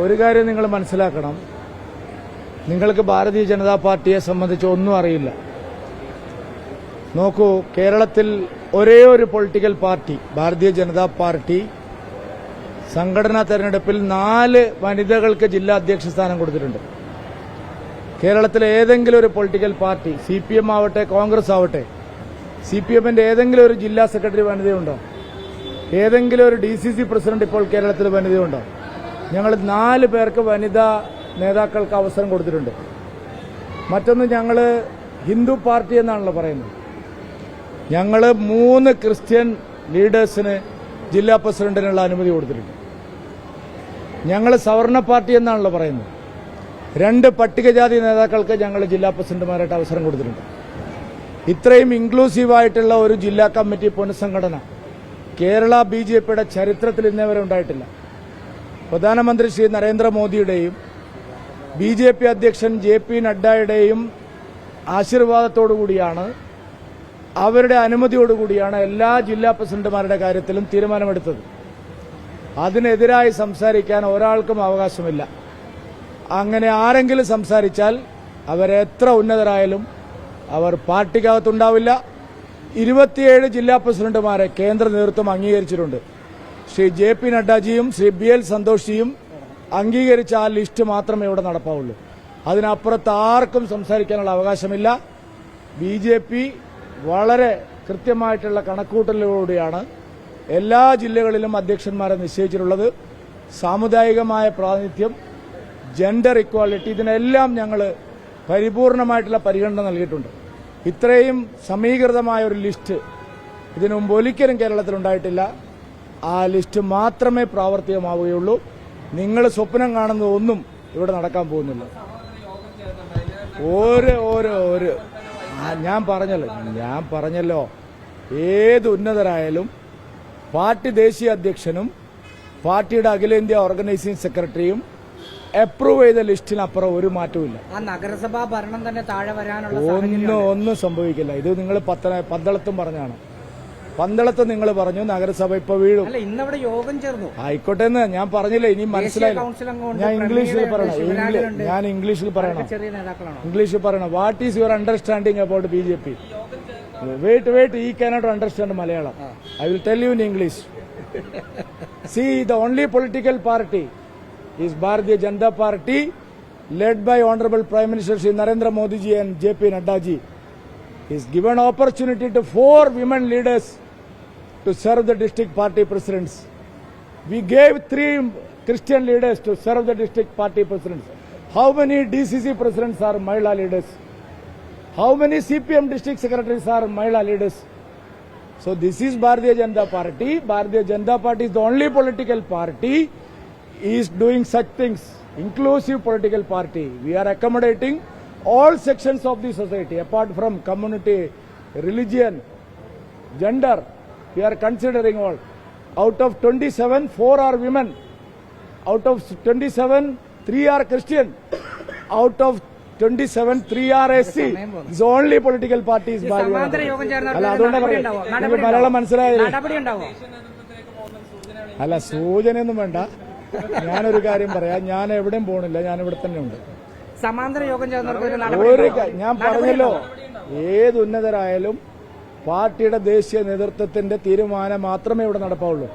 ഒരു കാര്യം നിങ്ങൾ മനസ്സിലാക്കണം. നിങ്ങൾക്ക് ഭാരതീയ ജനതാ പാർട്ടിയെ സംബന്ധിച്ച് ഒന്നും അറിയില്ല. നോക്കൂ, കേരളത്തിൽ ഒരേ ഒരു political party, Bharatiya Janata party, സംഘടനാ തെരഞ്ഞെടുപ്പിൽ 4 വനിതകൾക്ക് ജില്ലാ അധ്യക്ഷ സ്ഥാനം കൊടുത്തിട്ടുണ്ട്. കേരളത്തിലെ ഏതെങ്കിലും ഒരു പൊളിറ്റിക്കൽ പാർട്ടി, CPM ആവട്ടെ കോൺഗ്രസ് ആവട്ടെ, CPMന്റെ ഏതെങ്കിലും ഒരു ജില്ലാ സെക്രട്ടറി വനിതയുണ്ടോ? ഏതെങ്കിലും ഒരു DCC പ്രസിഡന്റ് ഇപ്പോൾ കേരളത്തിൽ വനിതയുണ്ടോ? ഞങ്ങൾ 4 പേർക്ക് വനിതാ നേതാക്കൾക്ക് അവസരം കൊടുത്തിട്ടുണ്ട്. മറ്റൊന്ന്, ഞങ്ങൾ ഹിന്ദു പാർട്ടി എന്നാണല്ലോ പറയുന്നത്. ഞങ്ങൾ 3 ക്രിസ്ത്യൻ ലീഡേഴ്സിന് ജില്ലാ പ്രസിഡന്റിനുള്ള അനുമതി കൊടുത്തിട്ടുണ്ട്. ഞങ്ങൾ സവർണ പാർട്ടി എന്നാണല്ലോ പറയുന്നത്. 2 പട്ടികജാതി നേതാക്കൾക്ക് ഞങ്ങൾ ജില്ലാ പ്രസിഡന്റുമാരായിട്ട് അവസരം കൊടുത്തിട്ടുണ്ട്. ഇത്രയും ഇൻക്ലൂസീവായിട്ടുള്ള ഒരു ജില്ലാ കമ്മിറ്റി പുനഃസംഘടന കേരള BJPയുടെ ചരിത്രത്തിൽ ഇന്നേവരെ ഉണ്ടായിട്ടില്ല. പ്രധാനമന്ത്രി ശ്രീ നരേന്ദ്രമോദിയുടെയും BJP അധ്യക്ഷൻ JP നഡ്ഡയുടെയും ആശീർവാദത്തോടുകൂടിയാണ്, അവരുടെ അനുമതിയോടുകൂടിയാണ് എല്ലാ ജില്ലാ പ്രസിഡന്റുമാരുടെ കാര്യത്തിലും തീരുമാനമെടുത്തത്. അതിനെതിരായി സംസാരിക്കാൻ ഒരാൾക്കും അവകാശമില്ല. അങ്ങനെ ആരെങ്കിലും സംസാരിച്ചാൽ അവരെത്ര ഉന്നതരായാലും അവർ പാർട്ടിക്കകത്തുണ്ടാവില്ല. 27 ജില്ലാ പ്രസിഡന്റുമാരെ കേന്ദ്ര നേതൃത്വം അംഗീകരിച്ചിട്ടുണ്ട്. ശ്രീ JP നഡ്ഡാജിയും ശ്രീ BL സന്തോഷിയും അംഗീകരിച്ച ആ ലിസ്റ്റ് മാത്രമേ ഇവിടെ നടപ്പാവുള്ളൂ. അതിനപ്പുറത്ത് ആർക്കും സംസാരിക്കാനുള്ള അവകാശമില്ല. BJP വളരെ കൃത്യമായിട്ടുള്ള കണക്കൂട്ടലിലൂടെയാണ് എല്ലാ ജില്ലകളിലും അധ്യക്ഷന്മാരെ നിശ്ചയിച്ചിട്ടുള്ളത്. സാമുദായികമായ പ്രാതിനിധ്യം, ജെൻഡർ ഇക്വാലിറ്റി, ഇതിനെല്ലാം ഞങ്ങൾ പരിപൂർണമായിട്ടുള്ള പരിഗണന നൽകിയിട്ടുണ്ട്. ഇത്രയും സമീകൃതമായ ഒരു ലിസ്റ്റ് ഇതിനു മുമ്പ് ഒരിക്കലും കേരളത്തിലുണ്ടായിട്ടില്ല. ആ ലിസ്റ്റ് മാത്രമേ പ്രാവർത്തികമാവുകയുള്ളൂ. നിങ്ങൾ സ്വപ്നം കാണുന്നതൊന്നും ഇവിടെ നടക്കാൻ പോകുന്നില്ല. ഞാൻ പറഞ്ഞല്ലോ ഏത് ഉന്നതരായാലും പാർട്ടി ദേശീയ അധ്യക്ഷനും പാർട്ടിയുടെ അഖിലേന്ത്യാ ഓർഗനൈസിംഗ് സെക്രട്ടറിയും അപ്രൂവ് ചെയ്ത ലിസ്റ്റിനപ്പുറം ഒരു മാറ്റവുമില്ല. നഗരസഭാ ഭരണം തന്നെ താഴെ വരാനുള്ള ഒന്നും സംഭവിക്കില്ല. ഇത് നിങ്ങൾ പന്തളത്തും പറഞ്ഞാണ്. പന്തളത്ത് നിങ്ങൾ പറഞ്ഞു നഗരസഭ ഇപ്പൊ വീഴും. ഇന്നവിടെ യോഗം ചേർന്നു. ആയിക്കോട്ടെ എന്ന് ഞാൻ പറഞ്ഞില്ല. ഇനി മനസ്സിലായില്ല. ഞാൻ ഇംഗ്ലീഷിൽ പറയണം. What is your understanding about BJP? Wait, he cannot understand Malayalam. I will tell you in English. See, the only political party is Bharatiya Janata Party, led by Honorable Prime Minister Shri Narendra Modi ji and JP Nadda ji. He is given opportunity to 4 women leaders to serve the district party presidents. We gave 3 Christian leaders to serve the district party presidents. How many DCC presidents are Mahila leaders? How many CPM district secretaries are Mahila leaders? So this is Bharatiya Janata Party. Bharatiya Janata Party is the only political party is doing such things. Inclusive political party. We are accommodating all sections of the society apart from community, religion, gender. We are considering all. Out of 27, 4 are women. Out of 27, 3 are Christian. Out of 27, 3 are SC. It's the only political party is Malayalam മനസ്സിലായി. അല്ല, സൂചനയൊന്നും വേണ്ട. ഞാനൊരു കാര്യം പറയാം. ഞാൻ എവിടെയും പോകണില്ല. ഞാൻ ഇവിടെ തന്നെ ഉണ്ട്. സമാന്തര യോഗം ഞാൻ പറഞ്ഞല്ലോ, ഏത് ഉന്നതരായാലും പാർട്ടിയുടെ ദേശീയ നേതൃത്വത്തിന്റെ തീരുമാനം മാത്രമേ ഇവിടെ നടപ്പാവുള്ളൂ.